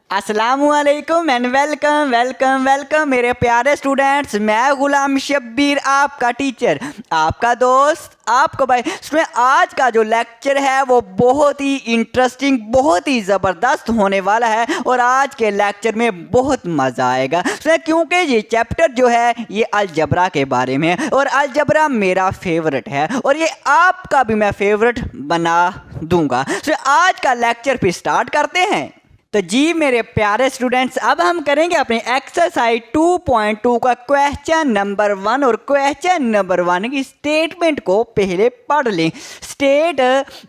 अस्सलामुअलैकुम and welcome welcome welcome मेरे प्यारे स्टूडेंट्स। मैं गुलाम शब्बीर आपका टीचर, आपका दोस्त, आपका भाई। स्टूडेंट, आज का जो लेक्चर है वो बहुत ही इंटरेस्टिंग, बहुत ही ज़बरदस्त होने वाला है और आज के लेक्चर में बहुत मज़ा आएगा स्टूडेंट, क्योंकि ये चैप्टर जो है ये अलजबरा के बारे में है और अलजबरा मेरा फेवरेट है और ये आपका भी मैं फेवरेट बना दूंगा। स्टूडेंट, आज का लेक्चर फिर स्टार्ट करते हैं। तो जी मेरे प्यारे स्टूडेंट्स, अब हम करेंगे अपने एक्सरसाइज 2.2 का क्वेश्चन नंबर 1 और क्वेश्चन नंबर 1 की स्टेटमेंट को पहले पढ़ लें। State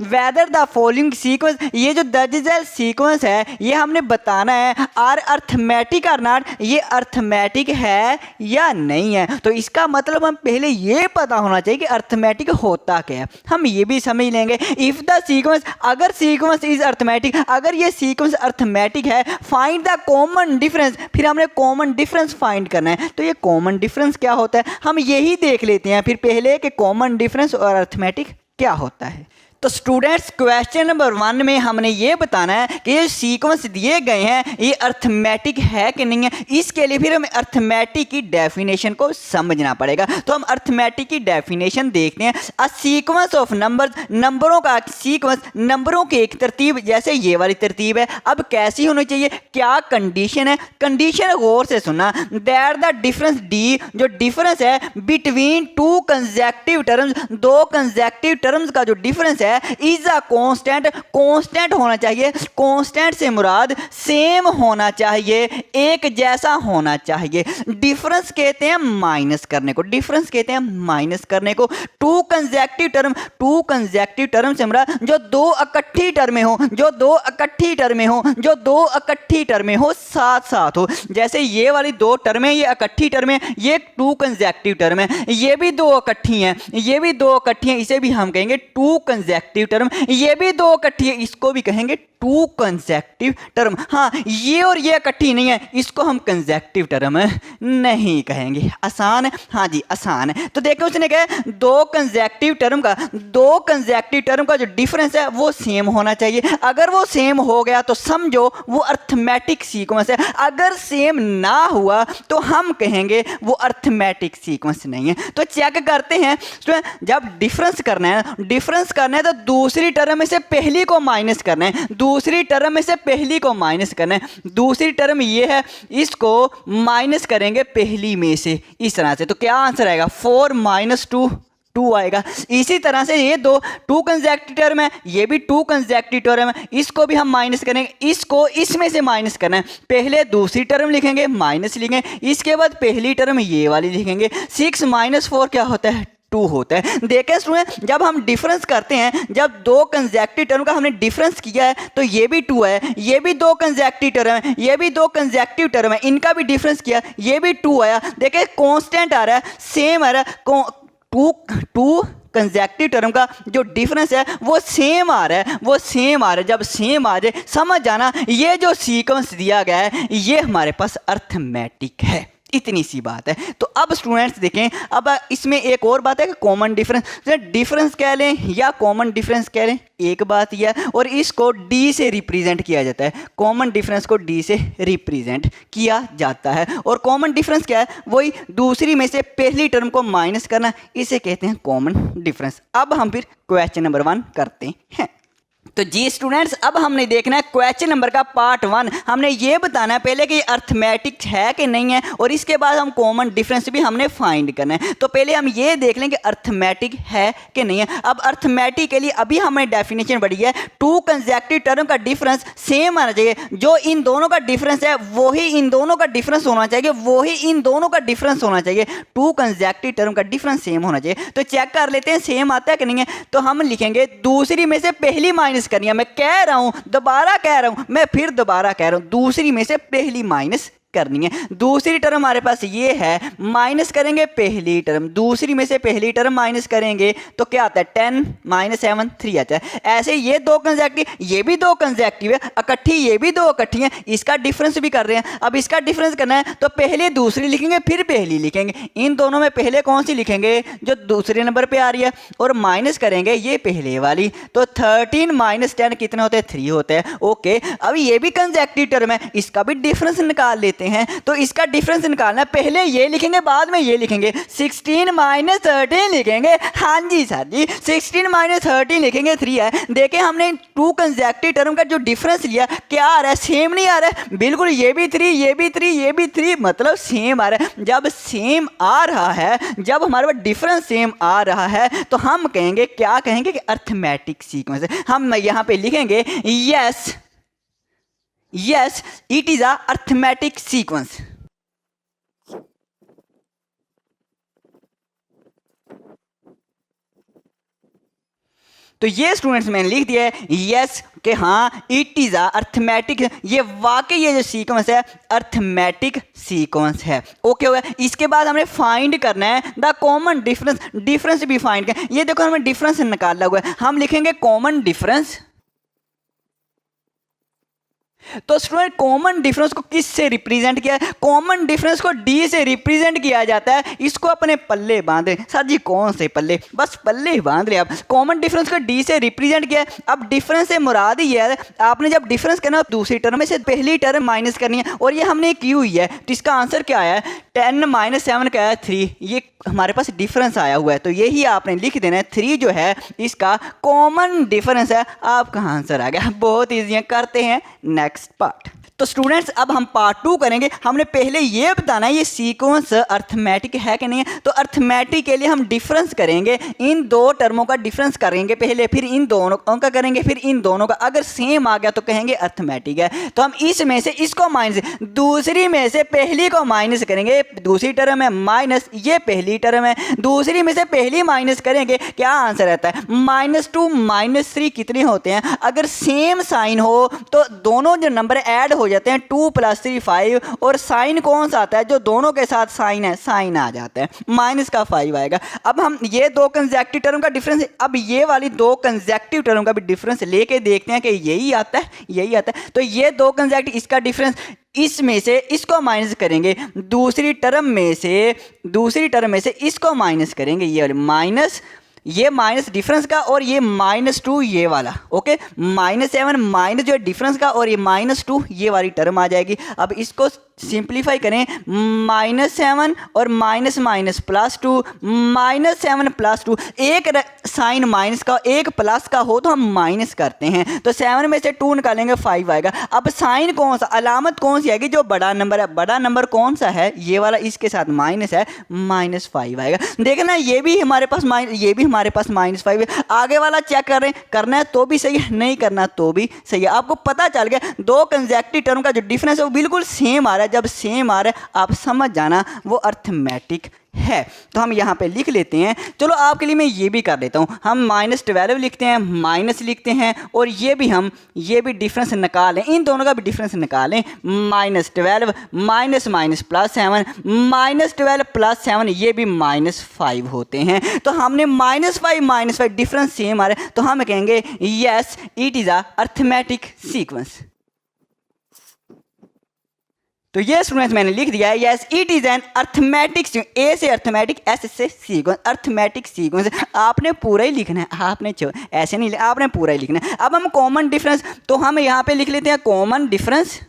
whether the following sequence, ये जो दर्जल सीक्वेंस है ये हमने बताना है आर अर्थमेटिक और नॉट, ये अर्थमेटिक है या नहीं है। तो इसका मतलब हम पहले ये पता होना चाहिए कि अर्थमेटिक होता क्या है, हम ये भी समझ लेंगे। इफ द सीक्वेंस, अगर सीक्वेंस इज अर्थमेटिक, अगर ये सीक्वेंस अर्थमेटिक है, फाइंड द कॉमन डिफरेंस, फिर हमने कॉमन डिफरेंस फाइंड करना है। तो ये कॉमन डिफरेंस क्या होता है हम यही देख लेते हैं फिर पहले कि कॉमन डिफरेंस और अर्थमेटिक क्या होता है। तो स्टूडेंट्स, क्वेश्चन नंबर 1 में हमने ये बताना है कि ये सीक्वेंस दिए गए हैं ये अर्थमेटिक है कि नहीं है। इसके लिए फिर हमें अर्थमेटिक की डेफिनेशन को समझना पड़ेगा। तो हम अर्थमेटिक की डेफिनेशन देखते हैं। अ सीक्वेंस ऑफ नंबर्स, नंबरों का सीक्वेंस, नंबरों की एक तरतीब, जैसे ये वाली तरतीब है। अब कैसी होनी चाहिए, क्या कंडीशन है, कंडीशन गौर से सुनना। दैट द डिफरेंस डी, जो डिफरेंस है बिटवीन टू कंसेक्टिव टर्म्स, दो कंसेक्टिव टर्म्स का जो डिफरेंस है इज अ कांस्टेंट, कांस्टेंट होना चाहिए। कांस्टेंट से मुराद सेम होना चाहिए, एक जैसा होना चाहिए। डिफरेंस कहते हैं माइनस करने को, डिफरेंस कहते हैं माइनस करने को। Two consecutive term, two consecutive term से मुराद जो दो इकट्ठी टर्में हो, जो दो इकट्ठी टर्में हो, जो दो इकट्ठी टर्में हो, साथ साथ हो। जैसे ये वाली दो टर्में, ये इकट्ठी टर्में, ये टू कंसेक्टिव टर्म है। ये भी दो इकट्ठी हैं, ये भी दो इकट्ठी हैं, इसे भी हम कहेंगे टू कंसेक्टिव टर्म। ये भी दो इकट्ठी है, इसको भी कहेंगे टू कंसेक्टिव टर्म। हाँ, ये और ये इकट्ठी नहीं है, इसको हम कंसेक्टिव टर्म नहीं कहेंगे। आसान है, हाँ जी आसान है। तो देखो उसने कहा दो कंसेक्टिव टर्म का, दो कंसेक्टिव टर्म का जो डिफरेंस है वो सेम होना चाहिए। अगर वो सेम हो गया तो समझो वो अर्थमेटिक सीक्वेंस है। अगर सेम ना हुआ तो हम कहेंगे वो अर्थमेटिक सीक्वेंस नहीं है। तो चेक करते हैं, जब डिफरेंस करना है, डिफरेंस करना है तो दूसरी टर्म में से पहली को माइनस करना है, दूसरी टर्म में से पहली को माइनस करना है। दूसरी टर्म ये है, इसको माइनस करेंगे पहली में से, इस तरह से। तो क्या आंसर आएगा, 4 - 2 2 आएगा। इसी तरह से ये दो टू कंसेक्टिव टर्म है, ये भी टू कंसेक्टिव टर्म है, इसको भी हम माइनस करेंगे, इसको इसमें से माइनस करना है। पहले दूसरी टर्म लिखेंगे, माइनस लिखेंगे, इसके बाद पहली टर्म ये वाली लिखेंगे। 6 - 4 क्या होता है, 2 होता है। देखें स्टूडेंट, जब हम डिफरेंस करते हैं, जब दो कंसेक्टिव टर्म का हमने डिफरेंस किया है तो ये भी 2 है, ये भी दो कंसेक्टिव टर्म है, ये भी दो कंसेक्टिव टर्म है, इनका भी डिफरेंस किया, ये भी 2 आया। देखें कांस्टेंट आ रहा है, सेम आ रहा है। टू कंसेक्टिव टर्म का जो डिफरेंस है वो सेम आ रहा है, वो सेम आ रहा है। जब सेम आ जाए समझ जाना ये जो सीक्वेंस दिया गया है ये हमारे पास अर्थमेटिक है। इतनी सी बात है। तो अब स्टूडेंट्स देखें, अब इसमें एक और बात है कि कॉमन डिफरेंस, डिफरेंस कह लें या कॉमन डिफरेंस कह लें, एक बात यह है। और इसको डी से रिप्रेजेंट किया जाता है, कॉमन डिफरेंस को डी से रिप्रेजेंट किया जाता है। और कॉमन डिफरेंस क्या है, वही दूसरी में से पहली टर्म को माइनस करना, इसे कहते हैं कॉमन डिफरेंस। अब हम फिर क्वेश्चन नंबर 1 करते हैं। तो जी स्टूडेंट्स, अब हमने देखना है क्वेश्चन नंबर का पार्ट 1। हमने ये बताना है पहले कि अर्थमेटिक है कि नहीं है और इसके बाद हम कॉमन डिफरेंस भी हमने फाइंड करना है। तो पहले हम ये देख लें कि अर्थमेटिक है कि नहीं है। अब अर्थमेटिक के लिए अभी हमने डेफिनेशन पढ़ी है, टू कंसेक्टिव टर्म का डिफरेंस सेम आना चाहिए। जो इन दोनों का डिफरेंस है वही इन दोनों का डिफरेंस होना चाहिए, वही इन दोनों का डिफरेंस होना चाहिए। टू कंसेक्टिव टर्म का डिफरेंस सेम होना चाहिए। तो चेक कर लेते हैं सेम आता है कि नहीं है। तो हम लिखेंगे दूसरी में से पहली माइनस करनी है। मैं कह रहा हूं, दोबारा कह रहा हूं, मैं फिर दोबारा कह रहा हूं, दूसरी में से पहली माइनस करनी है। दूसरी टर्म हमारे पास ये है, माइनस करेंगे पहली टर्म, दूसरी में से पहली टर्म माइनस करेंगे तो क्या आता है 10 - 7 3 आता है। ऐसे ये दो कंसेक्टिव, ये भी दो कंसेक्टिव है, इकट्ठी ये भी दो इकट्ठी हैं, इसका डिफरेंस भी कर रहे हैं। अब इसका डिफरेंस करना है तो पहले दूसरी लिखेंगे फिर पहली लिखेंगे। इन दोनों में पहले कौन सी लिखेंगे, जो दूसरे नंबर पे आ रही है, और माइनस करेंगे ये पहले वाली, तो 13 - 10 कितने होते हैं 3 होते हैं। ओके, अब ये भी कंसेक्टिव टर्म है, इसका भी डिफरेंस निकाल लेते हैं। तो इसका डिफरेंस निकालना है, पहले ये लिखेंगे बाद में ये लिखेंगे, 16 - 13 लिखेंगे। हाँ जी सर जी, 16 - 13 लिखेंगे 3 है। देखें हमने टू कंसेक्टिव टर्म का जो डिफरेंस लिया क्या आ रहा है, सेम नहीं आ रहा है, बिल्कुल ये भी 3 ये भी 3 ये भी 3, मतलब सेम आ रहा है। जब सेम आ रहा है, जब हमारे पास डिफरेंस सेम आ रहा है तो हम कहेंगे, क्या कहेंगे कि अर्थमेटिक सीक्वेंस है। हम यहाँ पे लिखेंगे yes yes it is a arithmetic sequence. तो ये स्टूडेंट्स मैंने लिख दिया है यस कि हाँ इट इज अ अर्थमेटिक, ये वाकई ये जो सीक्वेंस है अर्थमेटिक सीक्वेंस है। ओके हो गया। इसके बाद हमें फाइंड करना है द कॉमन डिफरेंस, डिफरेंस भी फाइंड करना। ये देखो हमें डिफरेंस निकालना हुआ है, हम लिखेंगे कॉमन डिफरेंस। तो स्टूडेंट कॉमन डिफरेंस को किस से रिप्रेजेंट किया है, कॉमन डिफरेंस को डी से रिप्रेजेंट किया जाता है। इसको अपने पल्ले बांधे। सर जी कौन से पल्ले, बस पल्ले बांध रहे आप। कॉमन डिफरेंस को डी से रिप्रेजेंट किया है। अब डिफरेंस से मुराद ही है, आपने जब डिफरेंस करना दूसरी टर्म में से पहली टर्म माइनस करनी है, और ये हमने की हुई है। तो इसका आंसर क्या आया है, 10 - 7 क्या है 3, ये हमारे पास डिफरेंस आया हुआ है। तो यही आपने लिख देना है, 3 जो है इसका कॉमन डिफरेंस है। आपका आंसर आ गया। बहुत ईजी है, करते हैं नेक्स्ट पार्ट। तो स्टूडेंट्स अब हम पार्ट 2 करेंगे। हमने पहले ये बताना है ये सीक्वेंस अर्थमेटिक है कि नहीं है। तो अर्थमेटिक के लिए हम डिफरेंस करेंगे, इन दो टर्मों का डिफरेंस करेंगे पहले, फिर इन दोनों का करेंगे, फिर इन दोनों का। अगर सेम आ गया तो कहेंगे अर्थमेटिक है। तो हम इसमें से इसको माइनस, दूसरी में से पहली को माइनस करेंगे। दूसरी टर्म है माइनस, ये पहली टर्म है, दूसरी में से पहली माइनस करेंगे, क्या आंसर रहता है -2 - 3 कितने होते हैं। अगर सेम साइन हो तो दोनों जो नंबर ऐड हो जाते हैं, 2 + 3 5, और साइन कौन सा आता है, जो दोनों के साथ साइन है, साइन आ जाता है, माइनस का 5 आएगा। अब हम ये दो कंसेक्टिव टर्म का डिफरेंस, अब ये वाली दो कंसेक्टिव टर्म का भी डिफरेंस लेके देखते हैं कि यही आता है, यही आता है। तो ये दो कंसेक्टिव, इसका डिफरेंस, इसमें से इसको माइनस करेंगे, दूसरी टर्म में से इसको माइनस करेंगे, ये वाले माइनस, ये माइनस डिफरेंस का, और ये -2 ये वाला। ओके, -7 माइनस जो डिफरेंस का, और ये -2 ये वाली टर्म आ जाएगी। अब इसको सिंप्लीफाई करें, -7 और माइनस +2, -7 +2, एक साइन माइनस का एक प्लस का हो तो हम माइनस करते हैं। तो 7 में से 2 निकालेंगे 5 आएगा। अब साइन कौन सा, अलामत कौन सी आएगी, जो बड़ा नंबर है, बड़ा नंबर कौन सा है, ये वाला, इसके साथ माइनस है, -5 आएगा। देखना ये भी हमारे पास ये भी हमारे पास -5 है। आगे वाला चेक कर रहे हैं, करना है तो भी सही है, नहीं करना तो भी सही है। आपको पता चल गया दो कंसेक्टिव टर्म का जो डिफरेंस है वो बिल्कुल सेम आ रहा है। जब सेम आ रहा है आप समझ जाना वो अर्थमेटिक है। तो हम यहाँ पे लिख लेते हैं। चलो आपके लिए मैं ये भी कर देता हूँ, हम -12 लिखते हैं, माइनस लिखते हैं, और ये भी डिफरेंस निकालें, इन दोनों का भी डिफरेंस निकालें। -12 माइनस +7, -12 +7, ये भी -5 होते हैं। तो हमने -5 डिफरेंस सेम आ रहा है, तो हम कहेंगे yes it is a arithmetic sequence. तो ये स्टूडेंट्स मैंने लिख दिया है yes it is an arithmetic, A से अर्थमेटिक, एस से सीक्वेंस, अर्थमेटिक सीक्वेंस। आपने पूरा ही लिखना है, आपने ऐसे नहीं, आपने पूरा ही लिखना है। अब हम कॉमन डिफरेंस, तो हम यहाँ पे लिख लेते हैं कॉमन डिफरेंस।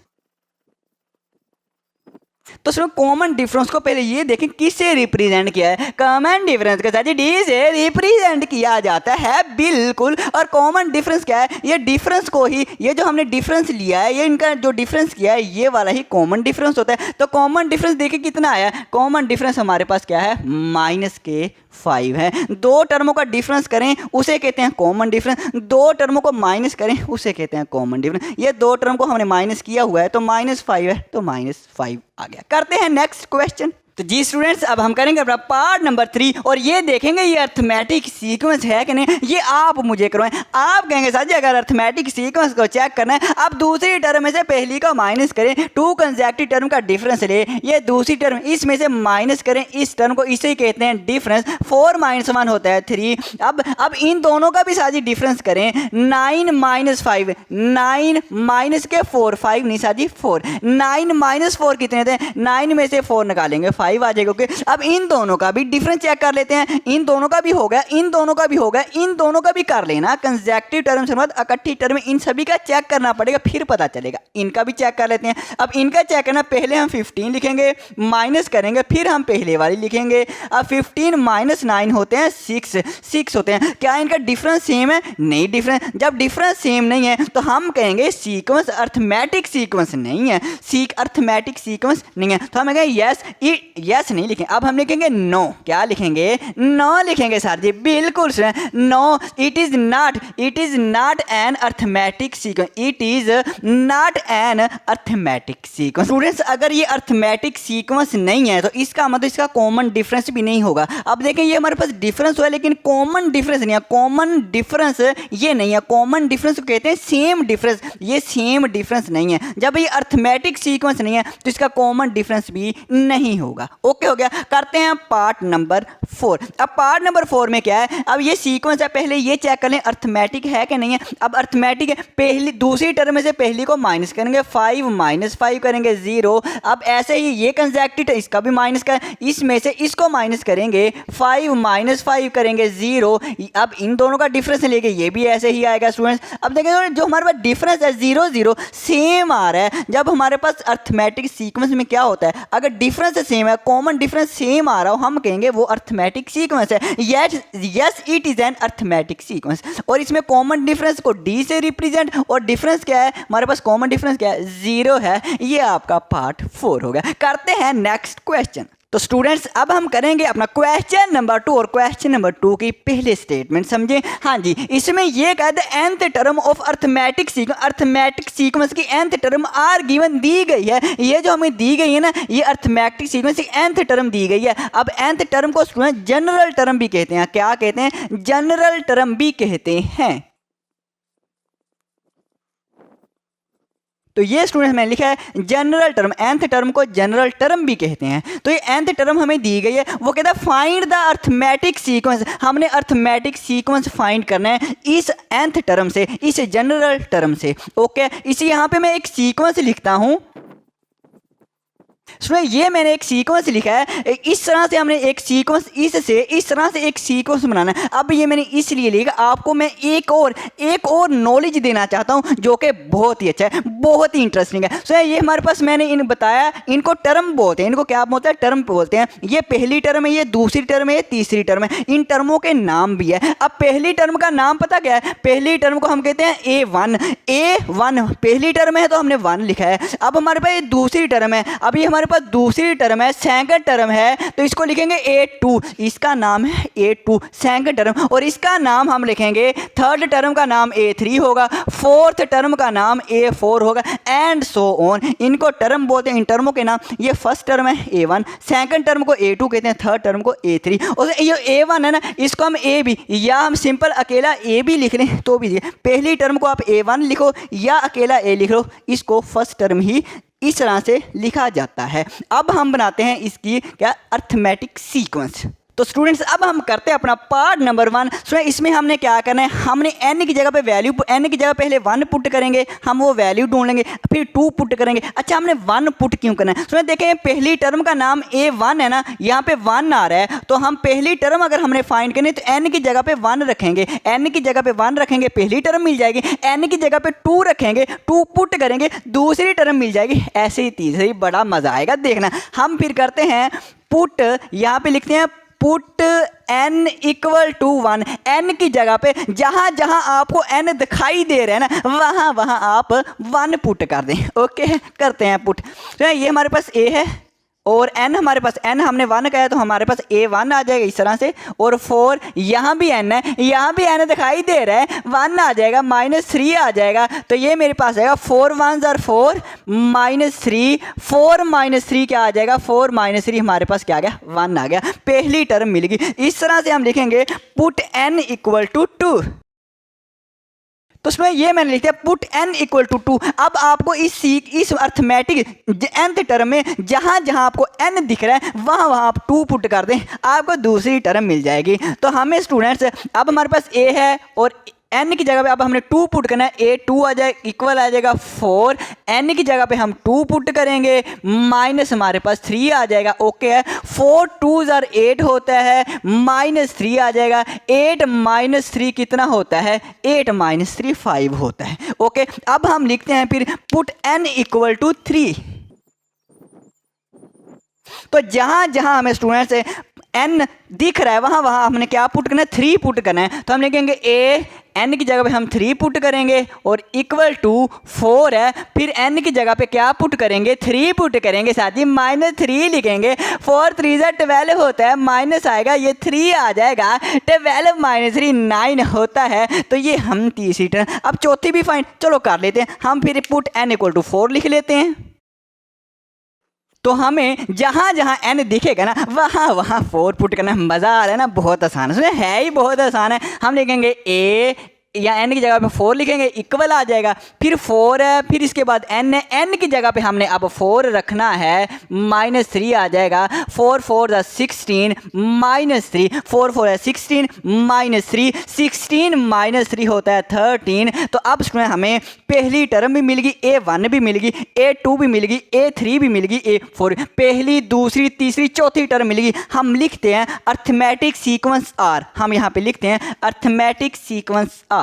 तो सुनो कॉमन डिफरेंस को पहले ये देखें किससे रिप्रेजेंट किया है, कॉमन डिफरेंस के साथ डी से रिप्रेजेंट किया जाता है, बिल्कुल। और कॉमन डिफरेंस क्या है, ये डिफरेंस को ही, ये जो हमने डिफरेंस लिया है, ये इनका जो डिफरेंस किया है, ये वाला ही कॉमन डिफरेंस होता है। तो कॉमन डिफरेंस देखिए कितना आया, कॉमन डिफरेंस हमारे पास क्या है, -5 है। दो टर्मों का डिफरेंस करें उसे कहते हैं कॉमन डिफरेंस, दो टर्मों को माइनस करें उसे कहते हैं कॉमन डिफरेंस। ये दो टर्म को हमने माइनस किया हुआ है तो -5 है, तो -5 आ गया। करते हैं नेक्स्ट क्वेश्चन। तो जी स्टूडेंट्स, अब हम करेंगे अपना पार्ट नंबर 3 और ये देखेंगे ये अर्थमेटिक सीक्वेंस है कि नहीं, ये आप मुझे करवाएं। आप कहेंगे सर जी अगर अर्थमेटिक सीक्वेंस को चेक करना है, आप दूसरी टर्म में से पहली को माइनस करें, 2 कंसेक्यूटिव टर्म का डिफरेंस ले, ये दूसरी टर्म इसमें से माइनस करें इस टर्म को, इसे कहते हैं डिफरेंस। 4 - 1 होता है 3। अब इन दोनों का भी साजी डिफरेंस करें, 9 - 5, 9 माइनस के 4, 5 नहीं साजी 4, 9 - 4 कितने थे, 9 में से 4 निकालेंगे 5 आ जाएगा। ओके, अब इन दोनों का भी डिफरेंस चेक कर लेते हैं, इन दोनों का भी हो गया, इन दोनों का भी हो गया, इन दोनों का भी कर लेना। कंसेक्यूटिव टर्म से मतलब इकट्ठी टर्म, इन सभी का चेक करना पड़ेगा, फिर पता चलेगा। इनका भी चेक कर लेते हैं। अब इनका चेक करना, पहले हम 15 लिखेंगे, माइनस करेंगे, फिर हम पहले वाली लिखेंगे। अब 15 - 9 होते हैं 6 होते हैं। क्या इनका डिफरेंस सेम है? नहीं, डिफरेंस जब डिफरेंस सेम नहीं है तो हम कहेंगे सीक्वेंस अर्थमेटिक सीक्वेंस नहीं है, अर्थमेटिक सीक्वेंस नहीं है। तो हम कहेंगे यस नहीं लिखेंगे, अब हम लिखेंगे नो। क्या लिखेंगे? नो लिखेंगे सर जी, बिल्कुल no, it is not an arithmetic sequence, it is not an arithmetic sequence. Students, अगर ये अर्थमेटिक सीक्वेंस नहीं है तो इसका मतलब इसका कॉमन डिफरेंस भी नहीं होगा। अब देखें ये हमारे पास डिफरेंस हुआ लेकिन कॉमन डिफरेंस नहीं है, कॉमन डिफरेंस ये नहीं है, कॉमन डिफरेंस को कहते हैं सेम डिफरेंस, ये सेम डिफरेंस नहीं है। जब ये अर्थमेटिक सीक्वेंस नहीं है तो इसका कॉमन डिफरेंस भी नहीं होगा। ओके हो गया। करते हैं पार्ट नंबर 4। अब पार्ट नंबर 4 में क्या है, अब ये सीक्वेंस है, पहले ये चेक कर लें अर्थमेटिक है कि नहीं है। अब अर्थमेटिक है, पहली दूसरी टर्म में से पहली को माइनस करेंगे, 5 - 5 करेंगे 0। अब ऐसे ही ये कंसेक्यूटिव इसका भी माइनस कर, इसमें से इसको माइनस करेंगे, 5 - 5 करेंगे 0। अब इन दोनों का डिफरेंस लेके ये भी ऐसे ही आएगा स्टूडेंट्स। अब देखें जो हमारे पास डिफरेंस है 0 0 सेम आ रहा है। जब हमारे पास अर्थमेटिक सीक्वेंस में क्या होता है, अगर डिफरेंस सेम है, कॉमन डिफरेंस सेम आ रहा हो, हम कहेंगे वो अर्थमेटिक सीक्वेंस है। Yes it is an arithmetic sequence. और इसमें कॉमन डिफरेंस को डी से रिप्रेजेंट, और डिफरेंस क्या है हमारे पास, कॉमन डिफरेंस क्या है 0 है। ये आपका पार्ट 4 हो गया। करते हैं नेक्स्ट क्वेश्चन। तो स्टूडेंट्स, अब हम करेंगे अपना क्वेश्चन नंबर 2 और क्वेश्चन नंबर 2 की पहले स्टेटमेंट समझे। हाँ जी, इसमें ये कहा था nth term of arithmetic sequence, arithmetic sequence की nth term are given the गई है। ये जो हमें दी गई है ना, ये अर्थमेटिक सीक्वेंस की nth टर्म दी गई है। अब nth टर्म को स्टूडेंट जनरल टर्म भी कहते हैं। क्या कहते हैं? जनरल टर्म भी कहते हैं। तो ये स्टूडेंट मैंने लिखा है जनरल टर्म, nth टर्म को जनरल टर्म भी कहते हैं। तो ये nth टर्म हमें दी गई है, वो कहता है फाइंड द अर्थमेटिक सीक्वेंस। हमने अर्थमेटिक सीक्वेंस फाइंड करना है इस nth टर्म से, इस जनरल टर्म से। ओके, इसी यहाँ पे मैं एक सीक्वेंस लिखता हूँ। सुनिए, ये मैंने एक सीक्वेंस लिखा है, इस तरह से हमने एक सीक्वेंस, इससे इस तरह से एक सीक्वेंस बनाना है। अब ये मैंने इसलिए लिखा, आपको मैं एक और नॉलेज देना चाहता हूँ जो कि बहुत ही अच्छा है, बहुत ही इंटरेस्टिंग है। सुनिए, ये हमारे पास मैंने इन बताया, इनको टर्म बोलते हैं। इनको क्या बोलते हैं? टर्म बोलते हैं। ये पहली टर्म है, ये दूसरी टर्म है, ये तीसरी टर्म है। इन टर्मों के नाम भी है। अब पहली टर्म का नाम पता क्या है? पहली टर्म को हम कहते हैं A1 पहली टर्म है तो हमने 1 लिखा है। अब हमारे पास ये दूसरी टर्म है, अब ये हमारे पास दूसरी टर्म है, सेकंड टर्म है, तो इसको लिखेंगे A2। इसका नाम है A2 सेकंड टर्म, और इसका नाम हम लिखेंगे, थर्ड टर्म का नाम A3 होगा, फोर्थ टर्म का नाम A4 होगा, एंड सो ऑन। इनको टर्म बोलते हैं, इन टर्मों के नाम। ये फर्स्ट टर्म है A1, सेकंड टर्म को A2 कहते हैं, थर्ड टर्म को A3, और ये A1 है ना, इसको हम A भी, या हम सिंपल अकेला A भी लिख लें तो भी। पहली टर्म को आप A1 लिखो या अकेला A लिख लो, इसको फर्स्ट टर्म ही इस तरह से लिखा जाता है। अब हम बनाते हैं इसकी क्या, अर्थमेटिक सीक्वेंस। तो स्टूडेंट्स, अब हम करते हैं अपना पार्ट नंबर 1। स्टूडेंट, इसमें हमने क्या करना है, हमने n की जगह पे वैल्यू, n की जगह पहले 1 पुट करेंगे, हम वो वैल्यू ढूंढ लेंगे, फिर 2 पुट करेंगे। अच्छा, हमने 1 पुट क्यों करना है? स्टूडेंट देखें, पहली टर्म का नाम A1 है ना, यहाँ पे 1 आ रहा है, तो हम पहली टर्म अगर हमने फाइंड करनी तो n की जगह पे 1 रखेंगे, n की जगह पे 1 रखेंगे, पहली टर्म मिल जाएगी। n की जगह पे 2 रखेंगे, 2 पुट करेंगे, दूसरी टर्म मिल जाएगी। ऐसे ही तीसरी, बड़ा मजा आएगा देखना। हम फिर करते हैं पुट, यहाँ पे लिखते हैं पुट n = 1। n की जगह पे जहां जहां आपको n दिखाई दे रहा है ना, वहां वहां आप 1 पुट कर दें। ओके, करते हैं पुट। तो ये हमारे पास A है, और n हमारे पास n हमने 1 का है तो हमारे पास a1 आ जाएगा इस तरह से। और 4 यहाँ भी n है, यहाँ भी n दिखाई दे रहा है, 1 आ जाएगा, -3 आ जाएगा। तो ये मेरे पास आएगा 4 1 ज़र 4 -3, 4 -3 क्या आ जाएगा, 4 -3 हमारे पास क्या आ गया, 1 आ गया। पहली टर्म मिल गई। इस तरह से हम लिखेंगे पुट n इक्वल टू 2। तो उसमें ये मैंने लिख दिया पुट n इक्वल टू 2। अब आपको इस अर्थमेटिक nth टर्म में जहां जहां आपको n दिख रहा है वहां वहां आप 2 पुट कर दें, आपको दूसरी टर्म मिल जाएगी। तो हमें स्टूडेंट्स अब हमारे पास a है और n की जगह पे अब हमने 2 पुट करना है, a2 आ जाएगा इक्वल आ जाएगा 4, n की जगह पे हम 2 पुट करेंगे, माइनस हमारे पास 3 आ जाएगा। ओके है, 4 2 ज़र 8 होता है, -3 आ जाएगा। 8 -3 कितना होता है, 8 -3 5 होता है। ओके, अब हम लिखते हैं फिर पुट n इक्वल टू 3। तो जहां जहां हमें स्टूडेंट्स n दिख रहा है वहां वहां हमने क्या पुट करना है, 3 पुट करना है। तो हम लिखेंगे a n की जगह पे हम 3 पुट करेंगे और इक्वल टू 4 है, फिर n की जगह पे क्या पुट करेंगे, 3 पुट करेंगे, साथ ही -3 लिखेंगे। 4 3 ज़र 12 होता है, माइनस आएगा, ये 3 आ जाएगा, 12 -3 9 होता है। तो ये हम तीसरी टर्म। अब चौथी भी फाइन चलो कर लेते हैं हम, फिर पुट n इक्वल टू 4 लिख लेते हैं। तो हमें जहां जहां n दिखेगा ना वहां वहां 4 पुट करना। मज़ा आ रहा है ना, बहुत आसान है ही बहुत आसान है। हम लिखेंगे a या n की जगह पे 4 लिखेंगे, इक्वल आ जाएगा, फिर 4 है, फिर इसके बाद n है, n की जगह पे हमने अब 4 रखना है, -3 आ जाएगा। 4 4 ज़ा 16 -3, 4 4 है 16 -3, 16 -3 होता है 13। तो अब इसमें हमें पहली टर्म भी मिल गई, a1 भी मिल गई, a2 भी मिल गई, a3 भी मिल गई, a4, पहली दूसरी तीसरी चौथी टर्म मिल गई। हम लिखते हैं अर्थमेटिक सीक्वेंस आर। हम यहाँ पे लिखते हैं arithmetic sequence are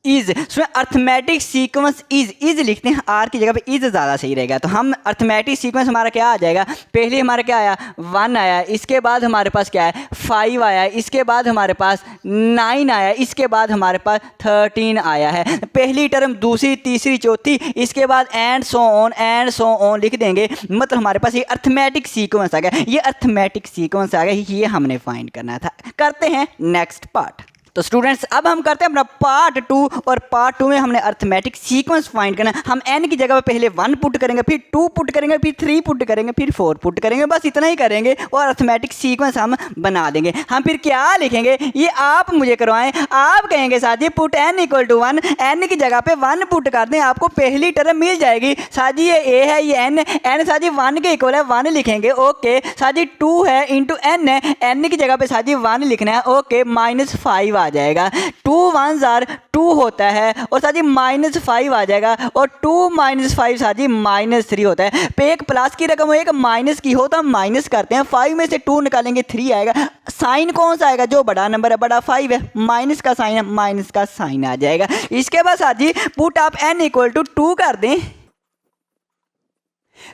is. Arithmetic sequence is लिखते हैं, आर की जगह पे इज ज़्यादा सही रहेगा। तो हम अर्थमेटिक सीक्वेंस हमारा क्या आ जाएगा, पहले हमारा क्या आया 1 आया, इसके बाद हमारे पास क्या है 5 आया, इसके बाद हमारे पास 9 आया, इसके बाद हमारे पास 13 आया है। पहली टर्म दूसरी तीसरी चौथी, इसके बाद एंड सो ऑन लिख देंगे। मतलब हमारे पास ये अर्थमेटिक सीक्वेंस आ गया, ये अर्थमेटिक सीक्वेंस आ गया, ये हमने फाइंड करना था। करते हैं नेक्स्ट पार्ट। तो स्टूडेंट्स अब हम करते हैं अपना पार्ट 2, और पार्ट 2 में हमने अर्थमेटिक सीक्वेंस फाइंड करना है। हम n की जगह पे पहले 1 पुट करेंगे, फिर 2 पुट करेंगे, फिर 3 पुट करेंगे, फिर 4 पुट करेंगे, बस इतना ही करेंगे और अर्थमेटिक सीक्वेंस हम बना देंगे। हम फिर क्या लिखेंगे ये आप मुझे करवाएं। आप कहेंगे साथी put n equal to 1, n की जगह पे 1 पुट कर दें, आपको पहली टर्म मिल जाएगी। साथी ये a है, ये n साथी 1 के इक्वल है, 1 लिखेंगे। ओके साथी 2 है इंटू n है, n की जगह पे साथी 1 लिखना है। ओके -5 आ जाएगा, 2 1 ज़र 2 होता है और साथी -5 आ जाएगा, और 2 -5 साथी -3 होता है। पे एक प्लस की रकम हो एक माइनस की हो तो हम माइनस करते हैं, 5 में से 2 निकालेंगे 3 आएगा। साइन कौन सा आएगा, जो बड़ा नंबर है, बड़ा 5 है, माइनस का साइन है, माइनस का साइन आ जाएगा। इसके बाद साथी पुट आप n इक्वल टू 2 कर दें।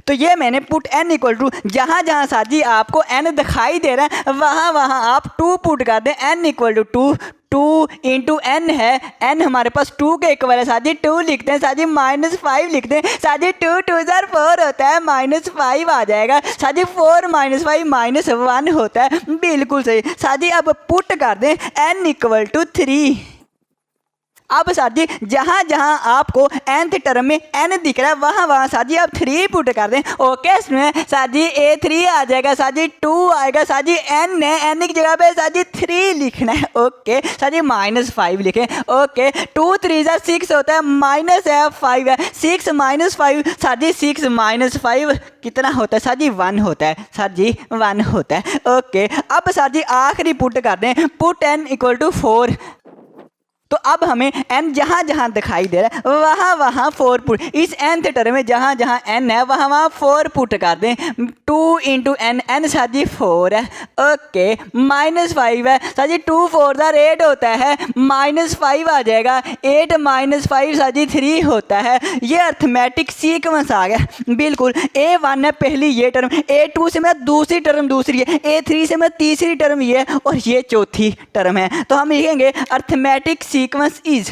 तो ये मैंने पुट n इक्वल टू, जहां जहां साथी आपको n दिखाई दे रहा है वहां वहां आप 2 पुट कर दें। n equal to 2 into n है, n हमारे पास 2 के इक्वल है, साथी 2 लिखते हैं, साथी -5 लिखते हैं, साथी 2 2 ज़र 4 होता है, -5 आ जाएगा, साथी 4 -5 -1 होता है, बिल्कुल सही। साथी अब पुट कर दें n इक्वल टू 3। अब साथी जहां जहां आपको nth टर्म में n दिख रहा है वहां वहां साथी आप 3 पुट कर दें। ओके इसमें साथी a3 आ जाएगा, साथी 2 आएगा, साथी n है, n की जगह पे साथी 3 लिखना है। ओके साथी -5 लिखें। ओके 2 3 ज़ा 6 होता है, माइनस है 5 है, 6 -5 साथी 6 -5 कितना होता है साथी 1 होता है, साथी 1 होता है। ओके अब साथी आखिरी पुट कर दें, पुट n इक्वल टू 4। तो अब हमें n जहां जहां दिखाई दे रहा है वहां वहां 4 पुट, इस nth टर्म में जहां जहां n है वहां वहां 4 पुट कर दें। 2 इंटू n, n साथी 4 है। ओके -5 है, साथी 2 4 ज़र 8 होता है, -5 आ जाएगा, 8 -5 साथी 3 होता है। ये अर्थमेटिक सीक्वेंस आ गया बिल्कुल। a1 है पहली ये टर्म, a2 से मैं दूसरी टर्म दूसरी है, a3 से मैं तीसरी टर्म ये है, और ये चौथी टर्म है। तो हम लिखेंगे अर्थमेटिक सीक्वेंस इज।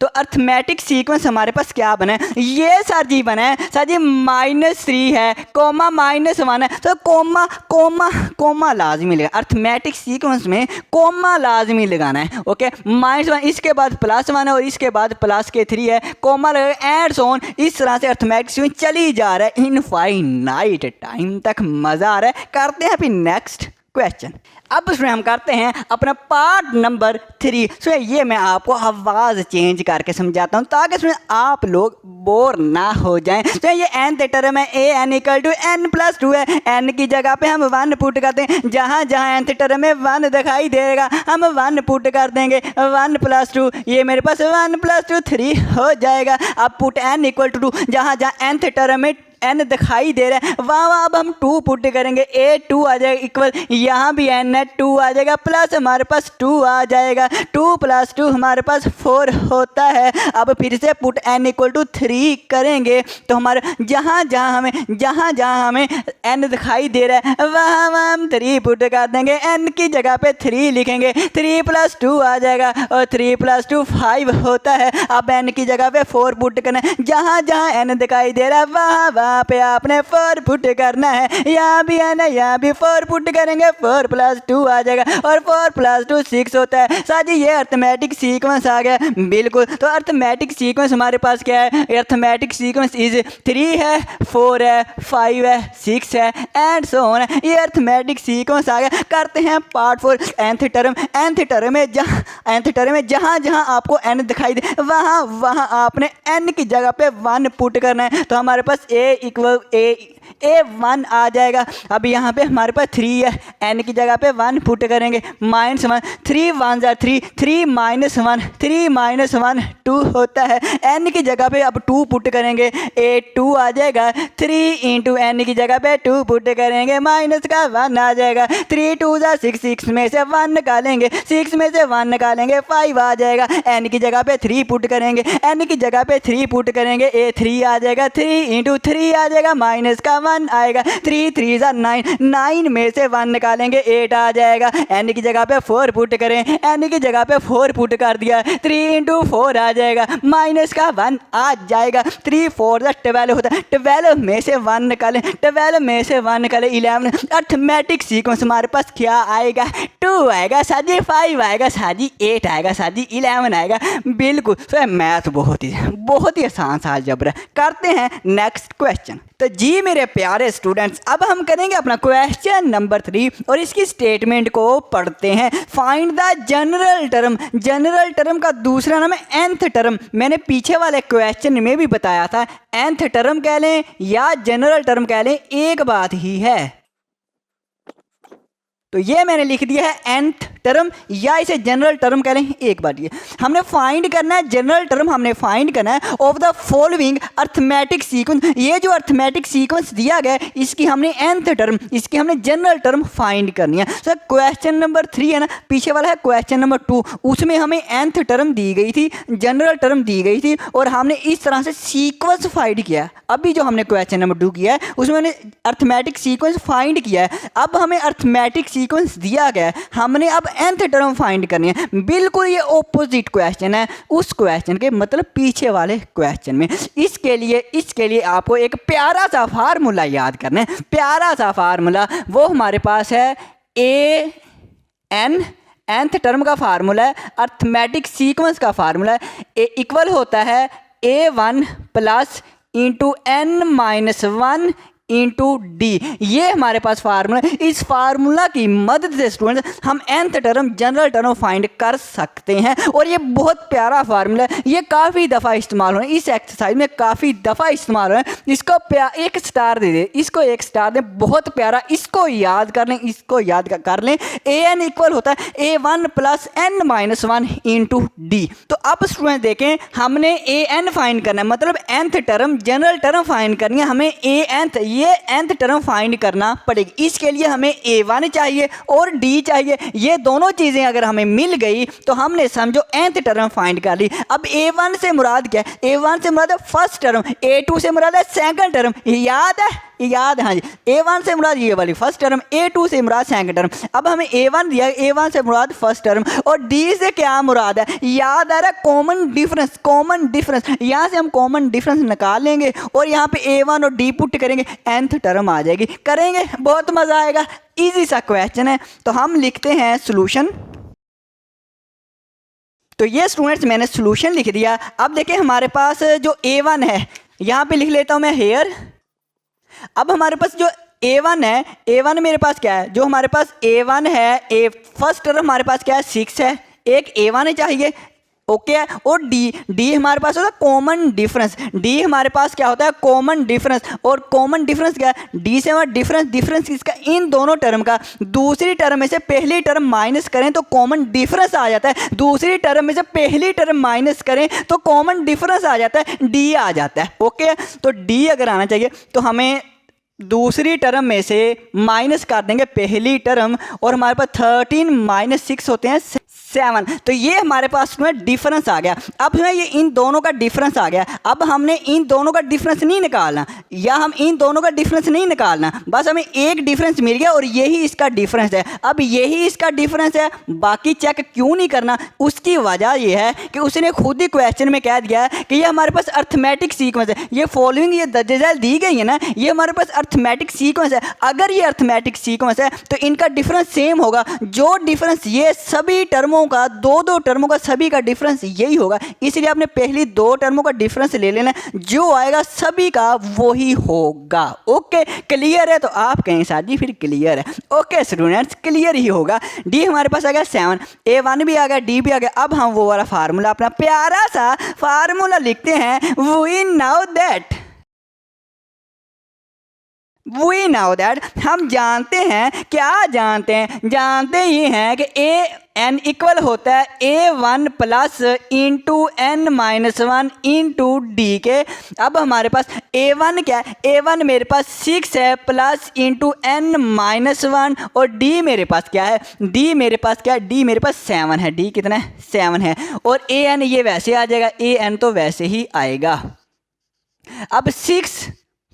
तो अर्थमेटिक सीक्वेंस हमारे पास क्या बना है, ये सर जी बना है सर जी -3 है, कोमा -1 है, तो कोमा कोमा कोमा लाजमी लगा, अर्थमेटिक सीक्वेंस में कोमा लाजमी लगाना है। ओके, -1 इसके बाद +1 है और इसके बाद +3 है, कोमा लगेगा एंड सो ऑन। इस तरह से अर्थमेटिक सीक्वेंस चली जा रहा है इनफाइनाइट टाइम तक। मजा आ रहा है। करते हैं अभी नेक्स्ट क्वेश्चन। अब उसमें हम करते हैं अपना पार्ट नंबर 3। सो ये मैं आपको आवाज़ चेंज करके समझाता हूँ ताकि इसमें आप लोग बोर ना हो जाएं। तो ये nth टर्म है an = n+2 है, n की जगह पे हम 1 पुट करते हैं, जहाँ जहाँ nth टर्म में 1 दिखाई देगा हम 1 पुट कर देंगे, 1 + 2, ये मेरे पास 1 + 2 3 हो जाएगा। अब पुट n = 2, जहाँ जहाँ nth टर्म में n दिखाई दे रहा है वहाँ अब हम 2 पुट करेंगे, a 2 आ जाएगा इक्वल, यहाँ भी n है 2 आ जाएगा, प्लस हमारे पास 2 आ जाएगा, 2 + 2 हमारे पास 4 होता है। अब फिर से पुट n = 3 करेंगे तो हमारे जहाँ जहाँ हमें n दिखाई दे रहा है वहाँ हम 3 पुट कर देंगे, n की जगह पे 3 लिखेंगे, 3 + 2 आ जाएगा और 3 + 2 5 होता है। अब n की जगह पे 4 पुट करना है, जहाँ जहाँ n दिखाई दे रहा है वहाँ पे आपने 4 पुट करना है, यहाँ भी है ना, यहाँ भी 4 पुट करेंगे, 4 + 2 आ जाएगा और 4 + 2 6 होता है। साथ ही ये अर्थमेटिक सीक्वेंस आ गया। बिल्कुल, तो अर्थमेटिक सीक्वेंस हमारे पास क्या है, अर्थमेटिक सीक्वेंस इज 3 है, 4 है, 5 है, 6 है एंड सो ऑन है। ये अर्थमेटिक सीक्वेंस आ गया। करते हैं पार्ट 4, nth टर्म में जहाँ जहाँ आपको n दिखाई दे वहाँ आपने n की जगह पे 1 पुट करना है, तो हमारे पास a1 आ जाएगा। अब यहाँ पे हमारे पास 3 है, n की जगह पे 1 पुट करेंगे, -1, 3 1 3, 3 -1, 3 -1 2 होता है। n की जगह पे अब 2 पुट करेंगे, a2 आ जाएगा, 3 × n की जगह पे 2 पुट करेंगे, -1 आ जाएगा, 3 2 6, 6 में से 1 निकालेंगे, 6 में से 1 निकालेंगे 5 आ जाएगा। n की जगह पे 3 पुट करेंगे, n की जगह पे 3 पुट करेंगे, a3 आ जाएगा, 3 × 3 आ जाएगा, -1 आएगा, 3 3 9, 9 में से 1 निकालेंगे, 8 आ जाएगा। n की जगह पे 4 पुट करें, n की जगह पे 4 पुट कर दिया, 3 × 4 आ जाएगा, -1 आ जाएगा, 3 4 12 होता है, 12 में से 1 निकालें, 12 में से 1 निकालें 11। अर्थमेटिक सीक्वेंस हमारे पास क्या आएगा, 2 आएगा साजी, 5 आएगा साजी, 8 आएगा साजी, 11 आएगा। बिल्कुल, तो मैथ बहुत ही आसान सा अलजेब्रा। करते हैं नेक्स्ट क्वेश्चन। तो जी मेरे प्यारे स्टूडेंट्स, अब हम करेंगे अपना क्वेश्चन नंबर 3 और इसकी स्टेटमेंट को पढ़ते हैं। Find the general term. General term का दूसरा नाम है nth टर्म। मैंने पीछे वाले क्वेश्चन में भी बताया था, nth टर्म कह लें या जनरल टर्म कह लें एक बात ही है। तो ये मैंने लिख दिया है nth टर्म या इसे जनरल टर्म कह लें एक बार। ये हमने फाइंड करना है, जनरल टर्म हमने फाइंड करना है of the following arithmetic sequence. ये जो अर्थमेटिक सीक्वेंस दिया गया है इसकी हमने nth टर्म, इसकी हमने जनरल टर्म फाइंड करनी है। सर क्वेश्चन नंबर 3 है ना, पीछे वाला है क्वेश्चन नंबर 2, उसमें हमें nth टर्म दी गई थी, जनरल टर्म दी गई थी और हमने इस तरह से सीक्वेंस फाइंड किया। अभी जो हमने क्वेश्चन नंबर 2 किया है उसमें हमने अर्थमेटिक सीक्वेंस फाइंड किया है। अब हमें अर्थमेटिक सीक्वेंस दिया गया है, हमने अब nth टर्म फाइंड करनी है। बिल्कुल ये ऑपोजिट क्वेश्चन है उस क्वेश्चन के, मतलब पीछे वाले क्वेश्चन में। इसके लिए आपको एक प्यारा सा फार्मूला याद करना है। प्यारा सा फार्मूला वो हमारे पास है nth टर्म का फार्मूला है, अर्थमेटिक सीक्वेंस का फार्मूला है, ए इक्वल होता है a1 plus into n-1 into D. ये हमारे पास फार्मूला है। इस फार्मूला की मदद से स्टूडेंट्स हम nth term general term find कर सकते हैं और ये बहुत प्यारा फार्मूला है। ये काफ़ी दफ़ा इस्तेमाल हो रहा है, इस एक्सरसाइज में काफ़ी दफ़ा इस्तेमाल हो रहा है। इसको एक स्टार दे दे, इसको एक स्टार दे, बहुत प्यारा। इसको याद कर लें, इसको याद कर लें। an इक्वल होता है a1 plus n-1 into D. तो अब स्टूडेंट देखें, हमने an फाइंड करना है, मतलब nth term general term find करनी है हमें। ये nth टर्म फाइंड करना पड़ेगी। इसके लिए हमें a1 चाहिए और d चाहिए। ये दोनों चीज़ें अगर हमें मिल गई तो हमने समझो nth टर्म फाइंड कर ली। अब a1 से मुराद क्या है? a1 से मुराद है फर्स्ट टर्म, a2 से मुराद है सेकंड टर्म। याद है याद है? हाँ जी, A1 से मुराद ये वाली फर्स्ट टर्म, A2 से मुराद सेकंड टर्म। अब हमें A1 दिया, A1 से मुराद फर्स्ट टर्म और D से क्या मुराद है? याद आ रहा है? Common difference, common difference. यहाँ से हम कॉमन डिफरेंस निकाल लेंगे और यहाँ पे A1 और D पुट करेंगे, nth टर्म आ जाएगी। करेंगे, बहुत मजा आएगा, इजी सा क्वेश्चन है। तो हम लिखते हैं सॉल्यूशन। तो ये स्टूडेंट्स मैंने सॉल्यूशन लिख दिया। अब देखिए हमारे पास जो A1 है, यहाँ पे लिख लेता हूँ मैं हेयर। अब हमारे पास जो A1 है, A1 मेरे पास क्या है? जो हमारे पास A1 है, फर्स्ट टर्म हमारे पास क्या है? 6 है, एक A1 चाहिए, ओके है। और डी हमारे पास होता है कॉमन डिफरेंस। डी हमारे पास क्या होता है? Common difference. और कॉमन डिफरेंस क्या है? डी से हमारा डिफरेंस किसका? इन दोनों टर्म का। दूसरी टर्म में से पहली टर्म माइनस करें तो कॉमन डिफरेंस आ जाता है। दूसरी टर्म में से पहली टर्म माइनस करें तो कॉमन डिफरेंस आ जाता है, डी आ जाता है, ओके। तो डी अगर आना चाहिए तो हमें दूसरी टर्म में से माइनस कर देंगे पहली टर्म, और हमारे पास 13 माइनस 6 होते हैं 7। तो ये हमारे पास में डिफरेंस आ गया। अब जो ये इन दोनों का डिफरेंस आ गया। अब हमने इन दोनों का डिफरेंस नहीं निकालना, या हम इन दोनों का डिफरेंस नहीं निकालना, बस हमें एक डिफरेंस मिल गया और यही इसका डिफरेंस है। अब यही इसका डिफरेंस है, बाकी चेक क्यों नहीं करना? उसकी वजह यह है कि उसने खुद ही क्वेश्चन में कह दिया है कि ये हमारे पास अर्थमेटिक सीक्वेंस है। ये फॉलोइंग ये दर्जेदार दी गई है ना, ये हमारे पास अर्थमेटिक सीक्वेंस है। अगर ये अर्थमेटिक सीक्वेंस है तो इनका डिफरेंस सेम होगा। जो डिफरेंस ये सभी टर्मों का, दो टर्मों का सभी का डिफरेंस यही होगा। इसलिए आपने पहली दो टर्मों का डिफरेंस ले लेना, जो आएगा सभी का वही होगा। ओके, क्लियर है? तो आप कहें सर जी फिर क्लियर है। ओके स्टूडेंट्स, क्लियर ही होगा। डी हमारे पास आ गया 7, A1 भी आ गया, डी भी आ गया। अब हम वो वाला फार्मूला, अपना प्यारा सा फार्मूला लिखते हैं। वी नाउ दैट हम जानते हैं, क्या जानते हैं? जानते ही हैं कि an इक्वल होता है A1 plus into n minus 1 into D के। अब हमारे पास A1 क्या है? A1 मेरे पास 6 है प्लस इंटू n माइनस 1, और D मेरे पास क्या है? D मेरे पास क्या है? D मेरे पास 7 है। D कितना है? 7 है। और an ये वैसे आ जाएगा, an तो वैसे ही आएगा। अब 6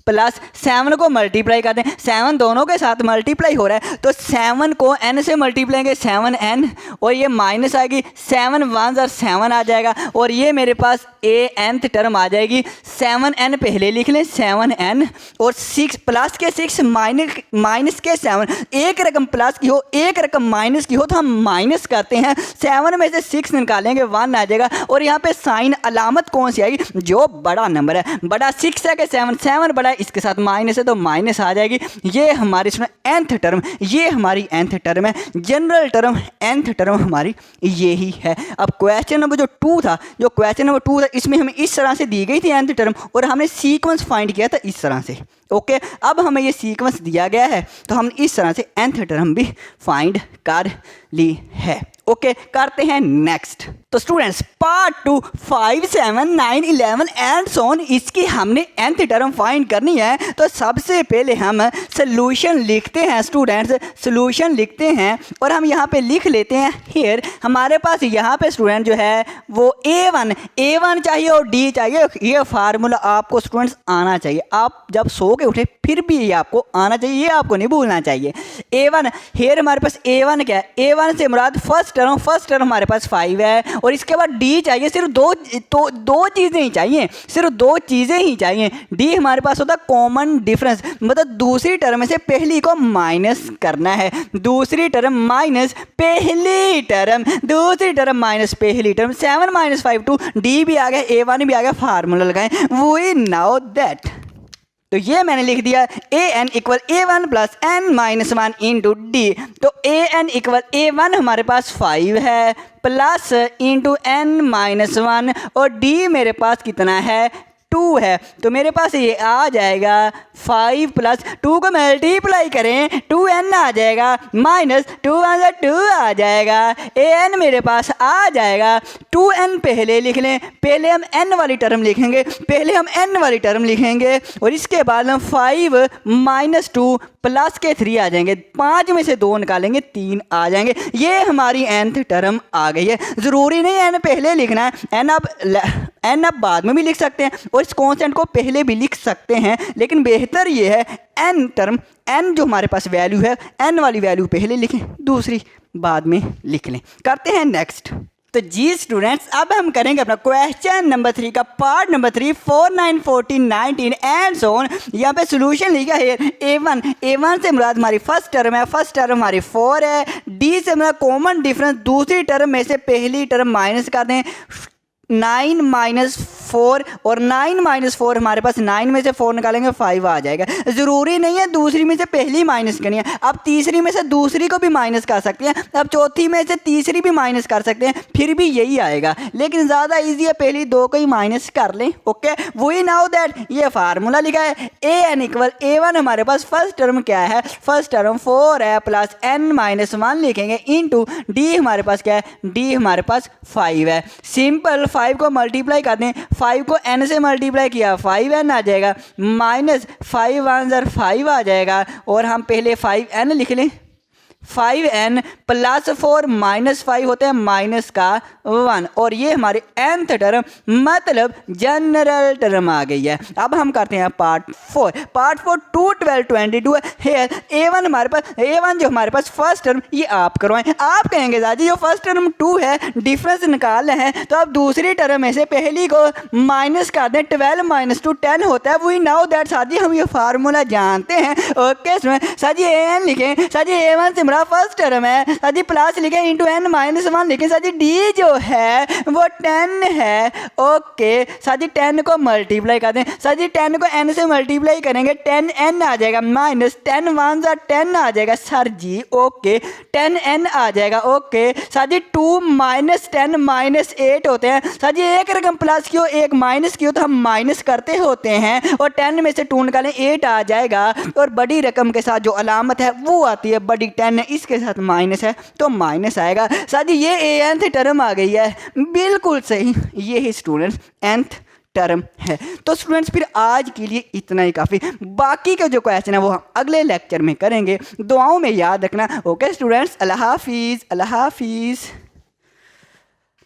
प्लस 7 को मल्टीप्लाई करते हैं, 7 दोनों के साथ मल्टीप्लाई हो रहा है, तो 7 को n से मल्टीप्लाई करेंगे 7n, और ये माइनस आएगी, 7 1 और 7 आ जाएगा, और ये मेरे पास nth टर्म आ जाएगी। 7n पहले लिख लें, 7n, और 6 प्लस के 6 माइनस के 7। एक रकम प्लस की हो, एक रकम माइनस की हो तो हम माइनस करते हैं। 7 में से 6 निकालेंगे, 1 आ जाएगा, और यहाँ पे साइन अलामत कौन सी आएगी? जो बड़ा नंबर है, बड़ा 6 है कि 7 बड़ा, इसके साथ माइनस है तो माइनस आ जाएगी। ये हमारी इसमें nth टर्म, ये हमारी nth टर्म है। जनरल टर्म nth टर्म हमारी यही है। अब क्वेश्चन नंबर जो 2 था, जो क्वेश्चन नंबर 2 था, इसमें हमें इस तरह से दी गई थी nth टर्म, और हमने सीक्वेंस फाइंड किया था इस तरह से। ओके, अब हमें ये सीक्वेंस दिया गया है तो हम इस तरह से nth टर्म भी फाइंड कर ली है। ओके, करते हैं नेक्स्ट। तो students part 2 5 7 9 11 and so on, इसकी हमने nth टर्म फाइंड करनी है। तो सबसे पहले हम सोल्यूशन लिखते हैं स्टूडेंट्स, सोल्यूशन लिखते हैं, और हम यहाँ पे लिख लेते हैं हियर। हमारे पास यहाँ पे स्टूडेंट जो है वो A1 चाहिए और D चाहिए। ये फार्मूला आपको स्टूडेंट्स आना चाहिए। आप जब सो के उठे फिर भी ये आपको आना चाहिए, ये आपको नहीं भूलना चाहिए। A1 हियर हमारे पास A1 क्या है? A1 से मुराद फर्स्ट टर्म हमारे पास 5 है, और इसके बाद D चाहिए। सिर्फ दो चीज़ें ही चाहिए, सिर्फ 2 चीज़ें ही चाहिए। D हमारे पास होता है कॉमन डिफरेंस, मतलब दूसरी टर्म में से पहली को माइनस करना है। दूसरी टर्म माइनस पहली टर्म, दूसरी टर्म माइनस पहली टर्म। 7 माइनस 5 2, D भी आ गया, A1 भी आ गया। फार्मूला लगाएं, वी नाउ दैट। तो ये मैंने लिख दिया an equal A1 plus n minus 1 into D. तो an इक्वल A1 हमारे पास 5 है प्लस इंटू n माइनस 1, और d मेरे पास कितना है? 2 है। तो मेरे पास ये आ जाएगा 5 प्लस 2 को मल्टीप्लाई करें 2n आ जाएगा, माइनस 2 2 आ जाएगा। an मेरे पास आ जाएगा 2n। पहले लिख लें, पहले हम n वाली टर्म लिखेंगे, और इसके बाद हम 5 माइनस 2 प्लस के 3 आ जाएंगे, 5 में से 2 निकालेंगे 3 आ जाएंगे। ये हमारी nth टर्म आ गई है। ज़रूरी नहीं n पहले लिखना है, n आप बाद में भी लिख सकते हैं और इस कॉन्स्टेंट को पहले भी लिख सकते हैं, लेकिन बेहतर ये है n टर्म, n जो हमारे पास वैल्यू है, n वाली वैल्यू पहले लिखें, दूसरी बाद में लिख लें। करते हैं नेक्स्ट। तो जी स्टूडेंट्स, अब हम करेंगे अपना क्वेश्चन नंबर 3 का part number 3, 4, 9, 14, 19 and so on. यहाँ पे सोल्यूशन लिखा है a1 से मुराद हमारी फर्स्ट टर्म है, फर्स्ट टर्म हमारी 4 है। d से मुराद कॉमन डिफरेंस, दूसरी टर्म में से पहली टर्म माइनस कर दें, 9 माइनस 4 और 9 माइनस 4 हमारे पास 9 में से 4 निकालेंगे 5 आ जाएगा। ज़रूरी नहीं है दूसरी में से पहली माइनस करनी है, अब तीसरी में से दूसरी को भी माइनस कर सकते हैं, अब चौथी में से तीसरी भी माइनस कर सकते हैं, फिर भी यही आएगा। लेकिन ज़्यादा इजी है पहली दो को ही माइनस कर लें। ओके, वी नाउ दैट ये फार्मूला लिखा है an इक्वल a1 हमारे पास फर्स्ट टर्म क्या है, फर्स्ट टर्म 4 है प्लस n माइनस 1 लिखेंगे इंटू d हमारे पास क्या है, d हमारे पास 5 है। सिंपल 5 को मल्टीप्लाई कर दें, 5 को n से मल्टीप्लाई किया 5n आ जाएगा, माइनस 5 1 5 आ जाएगा और हम पहले 5n लिख लें, 5n प्लस 4 माइनस 5 होते हैं माइनस का 1 और ये हमारी nth टर्म मतलब जनरल टर्म आ गई है। अब हम करते हैं पार्ट 4। पार्ट 4 2 12 22 है। a1 हमारे पास, a1 जो हमारे पास फर्स्ट टर्म, ये आप करवाएं। आप कहेंगे दादी जो फर्स्ट टर्म 2 है, डिफरेंस निकालना है, तो अब दूसरी टर्म में से पहली को माइनस कर दें, 12 माइनस 2 10 होता है। वी नाउ दैट साजी हम ये फार्मूला जानते हैं। ओके साजी an लिखें, साजी a1 से फर्स्ट टर्म है, साजी प्लस लिखे इंटू n माइनस 1 लिखे, साजी d जो है वो 10 है। ओके साजी 10 को मल्टीप्लाई कर दें, साजी 10 को n से मल्टीप्लाई करेंगे 10n आ जाएगा, माइनस 10 1 10 आ जाएगा सर जी। ओके 10n आ जाएगा। ओके साजी 2 माइनस 10 माइनस 8 होते हैं, साजी एक रकम प्लस की हो एक माइनस की हो तो हम माइनस करते होते हैं और 10 में से 2 निकालें 8 आ जाएगा और बड़ी रकम के साथ जो अलामत है वो आती है बड़ी 10 है, इसके साथ माइनस है तो माइनस आएगा। साथी ये nth टर्म आ गई है, बिल्कुल सही, ये ही स्टूडेंट्स nth टर्म है। तो स्टूडेंट्स फिर आज के लिए इतना ही काफ़ी, बाकी का जो क्वेश्चन है वो हम अगले लेक्चर में करेंगे। दुआओं में याद रखना। ओके स्टूडेंट्स, अल्लाह हाफिज़, अल्लाह हाफिज़।